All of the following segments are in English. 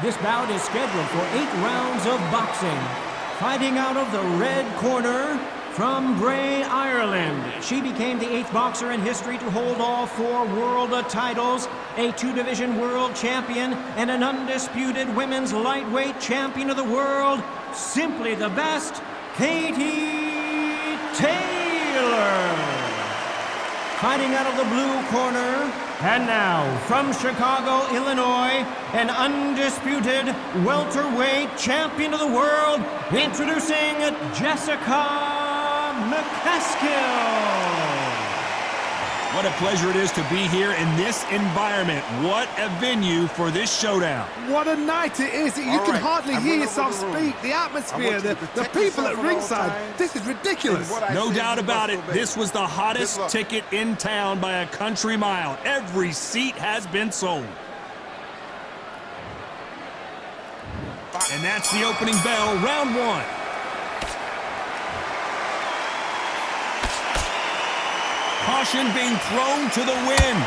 This bout is scheduled for 8 rounds of boxing. Fighting out of the red corner, from Bray, Ireland, she became the 8th boxer in history to hold all 4 world titles, a 2-division world champion, and an undisputed women's lightweight champion of the world. Simply the best, Katie Taylor. Fighting out of the blue corner, and now from Chicago, Illinois, an undisputed welterweight champion of the world, introducing Jessica McCaskill. What a pleasure it is to be here in this environment. What a venue for this showdown. What a night it is. You can hardly hear yourself speak. The atmosphere, the people at ringside. This is ridiculous. No doubt about it. This was the hottest ticket in town by a country mile. Every seat has been sold. And that's the opening bell, round 1. Caution being thrown to the wind.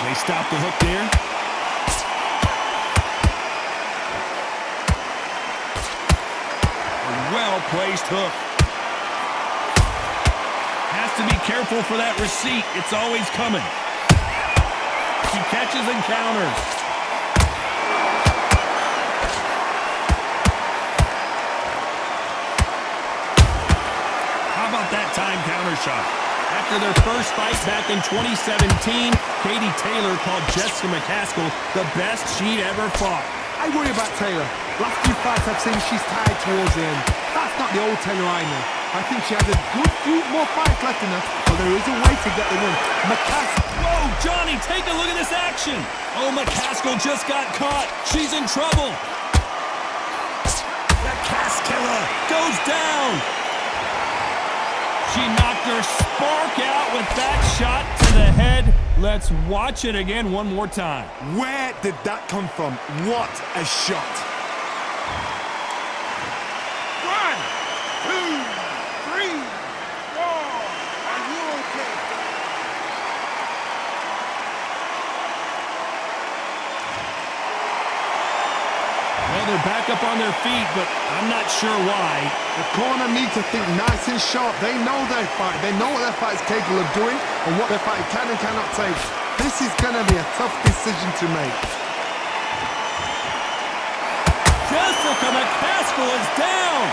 They stop the hook there. A well-placed hook. Has to be careful for that receipt. It's always coming. She catches and counters. That time counter shot. After their first fight back in 2017, Katie Taylor called Jessica McCaskill the best she'd ever fought. I worry about Taylor. Last few fights I've seen, she's tired towards the end. That's not the old Taylor I know. I think she has a good few more fights left in her, but there is a way to get the win. McCaskill. Whoa, Johnny, take a look at this action. Oh, McCaskill just got caught. She's in trouble. McCaskill goes down. She knocked her spark out with that shot to the head. Let's watch it again one more time. Where did that come from? What a shot. 1, 2, 3, 4. Are you okay? Well, they're back up on their feet, but I'm not sure why. The corner need to think nice and sharp. They know their fight. They know what their fight is capable of doing and what their fight can and cannot take. This is going to be a tough decision to make. Jessica McCaskill is down.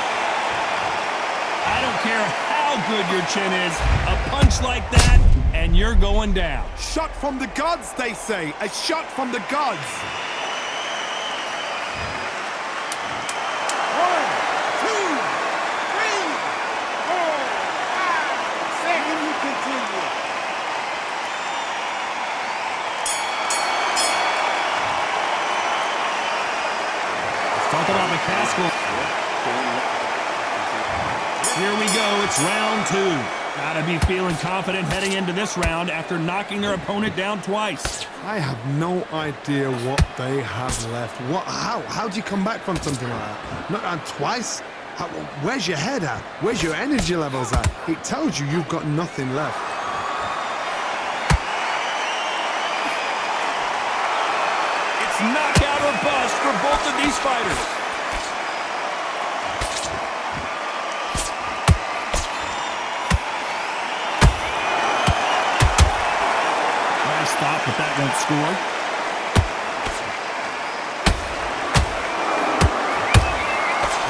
I don't care how good your chin is. A punch like that, and you're going down. Shot from the gods, they say. A shot from the gods. 1, 2, 3, 4, 5, 6. Talk about McCaskill. Here we go, it's round 2. Gotta be feeling confident heading into this round after knocking their opponent down twice. I have no idea what they have left. How do you come back from something like that? Not down twice? Where's your head at? Where's your energy levels at? It tells you you've got nothing left. It's knockout or bust for both of these fighters. Nice stop, but that won't score.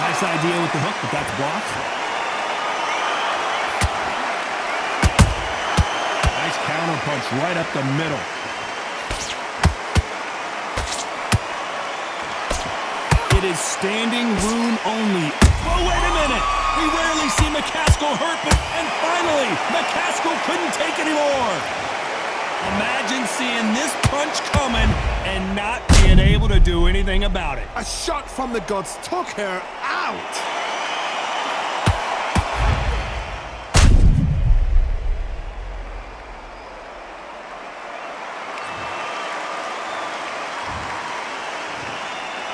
Nice idea with the hook, but that's blocked. Nice counter punch right up the middle. It is standing room only. Oh, wait a minute. We rarely see McCaskill hurt, and finally, McCaskill couldn't take anymore. Imagine seeing this punch coming and not being able to do anything about it. A shot from the gods took her out.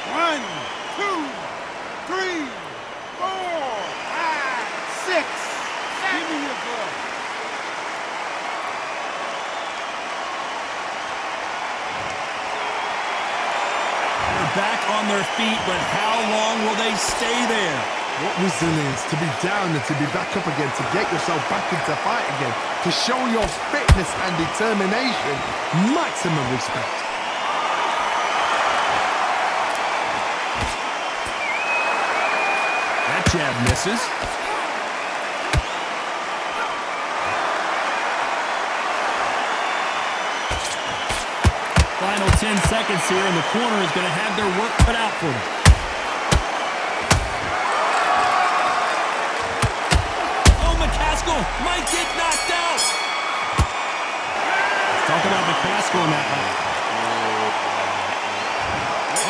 One, 2, 3, 4, 5, 6. feet, but how long will they stay there? What resilience to be down and to be back up again, to get yourself back into fight again, to show your fitness and determination. Maximum respect. That jab misses. Final 10 seconds here, and the corner is going to have their work cut out for them. Oh, McCaskill might get knocked out. Talk about McCaskill in that one.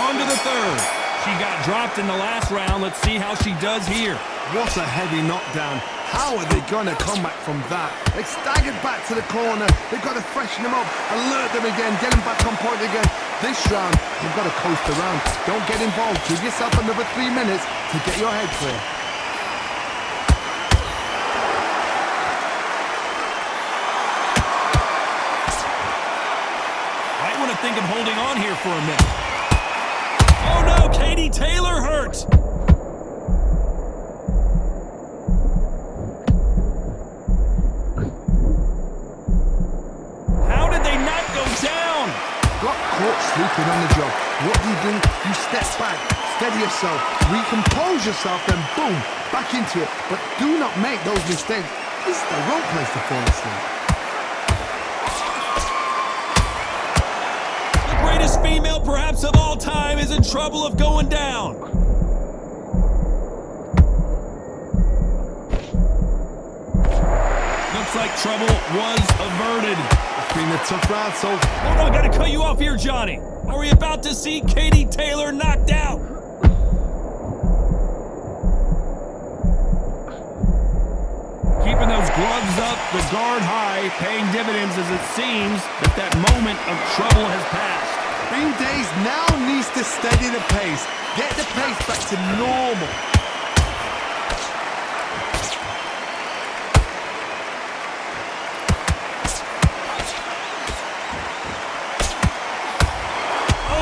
On to the third. She got dropped in the last round. Let's see how she does here. What a heavy knockdown. How are they going to come back from that? They staggered back to the corner. They've got to freshen them up, alert them again, get them back on point again. This round, you've got to coast around. Don't get involved. Give yourself another 3 minutes to get your head clear. Might want to think of holding on here for a minute. Oh no, Katie Taylor hurt. Caught sleeping on the job. What do? You step back, steady yourself, recompose yourself, then boom, back into it. But do not make those mistakes. This is the wrong place to fall asleep. The greatest female perhaps of all time is in trouble of going down. Looks like trouble was averted. It's been a tough round, so... Hold on, gotta cut you off here, Johnny. Are we about to see Katie Taylor knocked out? Keeping those gloves up, the guard high, paying dividends as it seems that moment of trouble has passed. Bean Days now needs to steady the pace. Get the pace back to normal.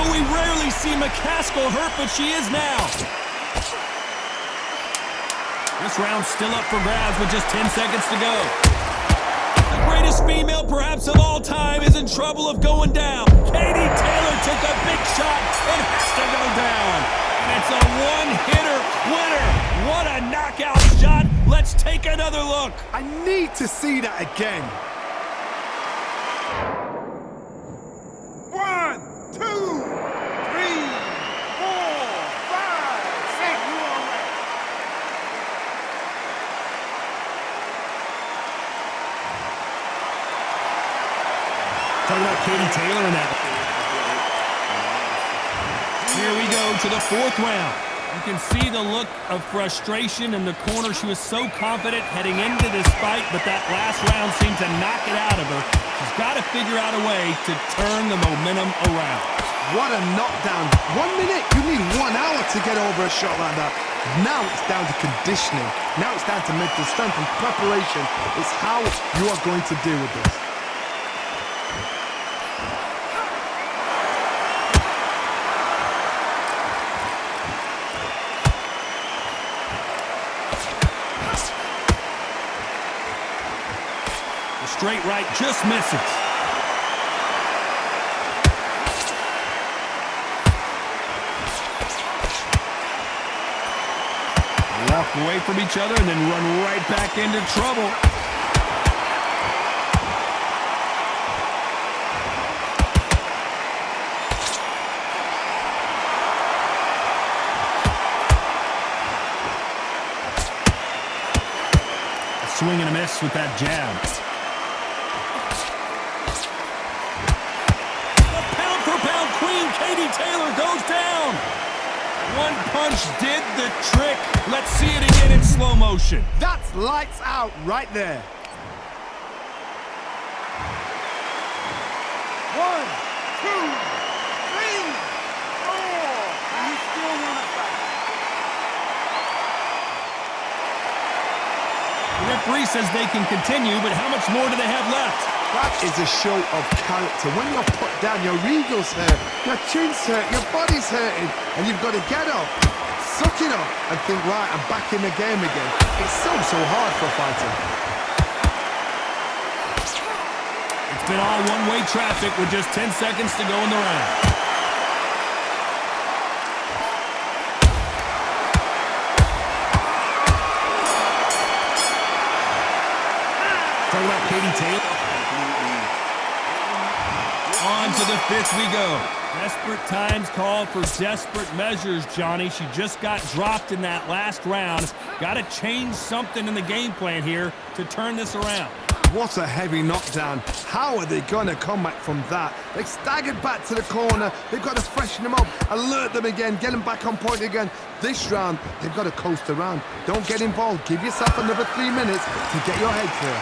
We rarely see McCaskill hurt, but she is now. This round's still up for grabs with just 10 seconds to go. The greatest female perhaps of all time is in trouble of going down. Katie Taylor took a big shot and has to go down. And it's a one-hitter winner. What a knockout shot. Let's take another look. I need to see that again. 1, 2, 3, 4, 5, 6. You all right? Talking about Katie Taylor in that. Here we go to the fourth round. You can see the look of frustration in the corner. She was so confident heading into this fight, but that last round seemed to knock it out of her. She's got to figure out a way to turn the momentum around. What a knockdown. 1 minute, you need 1 hour to get over a shot like that. Now it's down to conditioning. Now it's down to mental strength and preparation. It's how you are going to deal with this. The straight right just misses. Walk away from each other and then run right back into trouble. A swing and a miss with that jab. The pound-for-pound queen, Katie Taylor, goes down. One punch did the trick. Let's see it again in slow motion. That's lights out right there. 1, 2, 3, 4. You still want to fight? The referee says they can continue, but how much more do they have left? That is a show of character. When you're put down, your ego's hurt, your chin's hurt, your body's hurting, and you've got to get up, suck it up, and think, right, I'm back in the game again. It's so hard for a fighter. It's been all one-way traffic with just 10 seconds to go in the round. Talk about Katie Taylor. On to the fifth we go. Desperate times call for desperate measures, Johnny. She just got dropped in that last round. Got to change something in the game plan here to turn this around. What a heavy knockdown. How are they going to come back from that? They staggered back to the corner. They've got to freshen them up, alert them again, get them back on point again. This round, they've got to coast around. Don't get involved. Give yourself another 3 minutes to get your head clear.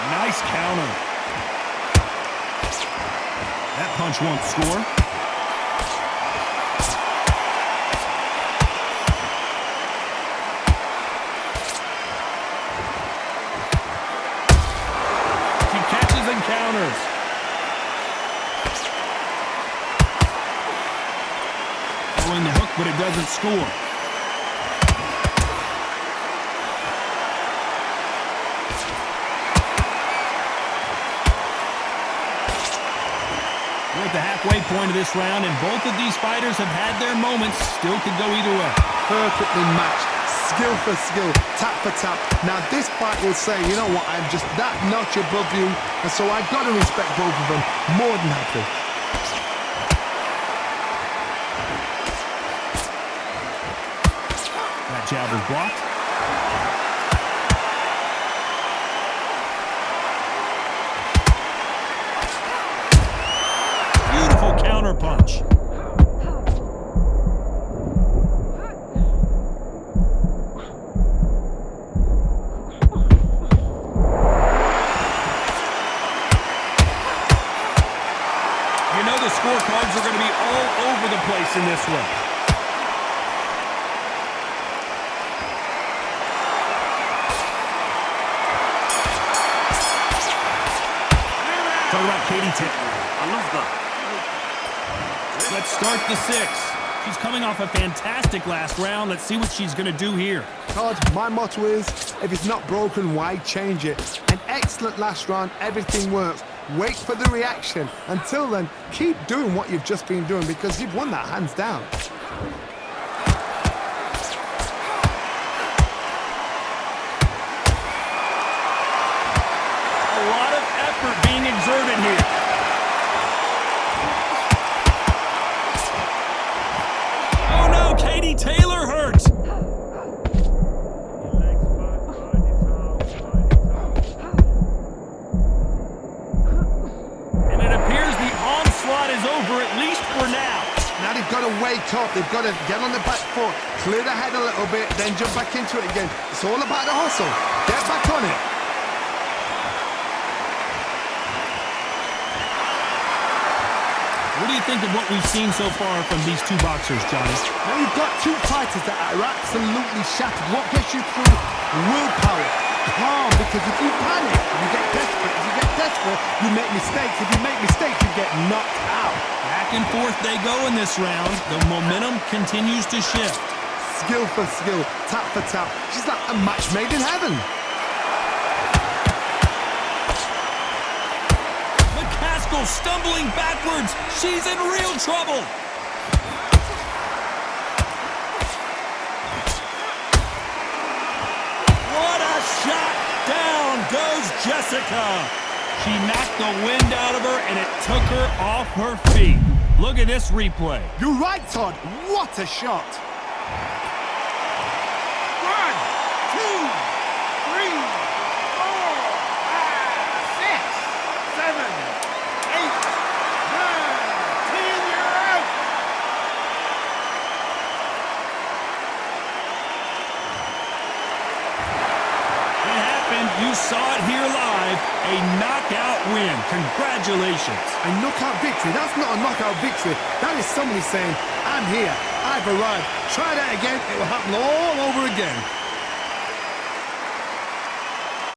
Nice counter. That punch won't score. She catches and counters. Throwing the hook, but it doesn't score. We're at the halfway point of this round, and both of these fighters have had their moments. Still could go either way. Perfectly matched, skill for skill, tap for tap. Now this fight will say, you know what, I'm just that notch above you, and so I've got to respect both of them. More than happy. That jab was blocked. Counter punch. You know the scorecards are going to be all over the place in this one. Talk about Katie Taylor. I love that. Let's start the sixth. She's coming off a fantastic last round. Let's see what she's going to do here. Todd, my motto is, if it's not broken, why change it? An excellent last round, everything works. Wait for the reaction. Until then, keep doing what you've just been doing because you've won that hands down. A lot of effort being exerted here. Katie Taylor hurt. And it appears the onslaught is over, at least for now. Now they've got to wake up. They've got to get on the back foot, clear the head a little bit, then jump back into it again. It's all about the hustle. Get back on it. What do you think of what we've seen so far from these two boxers, Johnny? Now you've got two fighters that are absolutely shattered. What gets you through? Willpower, calm, because if you panic, you get desperate. If you get desperate, you make mistakes. If you make mistakes, you get knocked out. Back and forth they go in this round. The momentum continues to shift. Skill for skill, tap for tap. She's like a match made in heaven. McCaskill stumbling backwards. She's in real trouble. What a shot. Down goes Jessica. She knocked the wind out of her, and it took her off her feet. Look at this replay. You're right, Todd. What a shot. 1, 2, 3, 4, 5, 6, 7, 8, 9, 10. You're out. It happened. You saw it here live. A knockout win. Congratulations. A knockout victory? That's not a knockout victory. That is somebody saying, I'm here, I've arrived. Try that again, it will happen all over again.